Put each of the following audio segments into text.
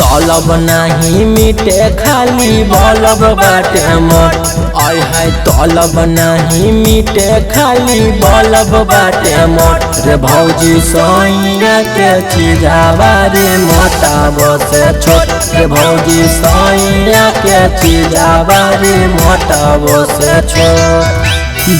तलब नहीं मिटे खाली बलब बाटे मोट। आय हाय तलब नहीं मिटे खाली बलब बाटे मोट। रे भौजी सैया के चीजावा रे मोटा बसे छोट। रे भौजी सैया के चीजावा रे मोटा बसे छोट।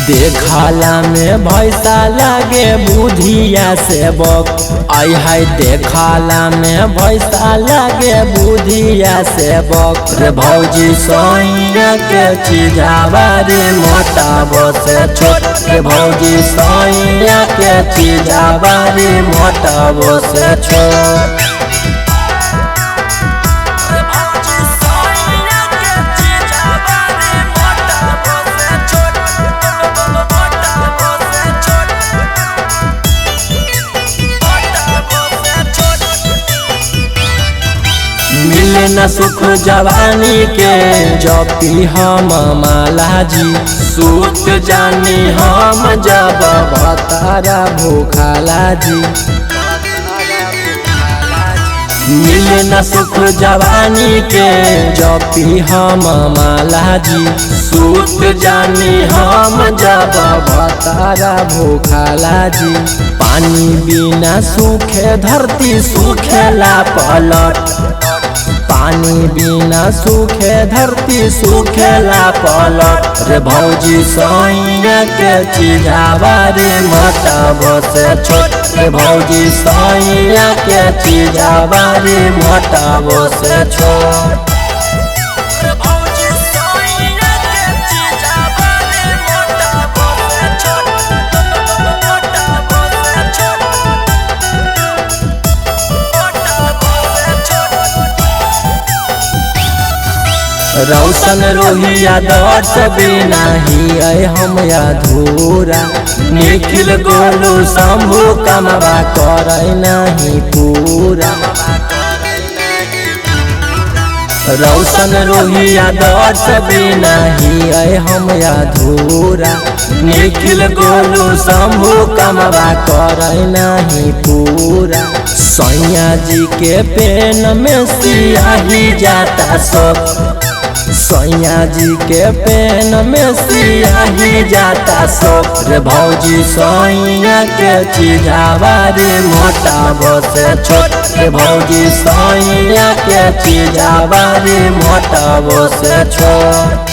देखाला में भैसा लागे बुधिया से बक। आय हाय देखाला में भैसा लागे बुधिया से बक। रे भौजी सैया के चीजावा रे मोटा बसे छोट। रे भौजी सैया के चीजावा रे मोटा बसे छोट। मिले न सुख जवानी के जपी हम माला जी। सूत जानी हम जब भतारा भूखाला जी। मिले न सुख जवानी के जपी हम माला जी। सूत जानी हम जब भतारा भूखाला जी। पानी बिना सूखे धरती सूखेला पलट। पानी बिना सूखे धरती सूखेला पलट। रे भौजी सैया के चीजावा रे मोटा बसे छोट। रे भौजी सैया के चीजावा रे मोटा बसे छोट। रौशन रोहिया दर्श बिना ही हम अधूरा। निखिल गोलू शंभू कमवा कर नहीं पूरा। रौशन रोहिया दर्श बिना ही हम अधूरा। निखिल गोलू शंभू कमवा कर नहीं पूरा। सैया जी के पेन में सियाही जाता सब। सैया जी के पेन में सियाही जाता सब। रे भौजी सैया के चीजावा रे मोटा बसे छोट। रे भौजी सैया के चीजावा रे मोटा बसे छोट।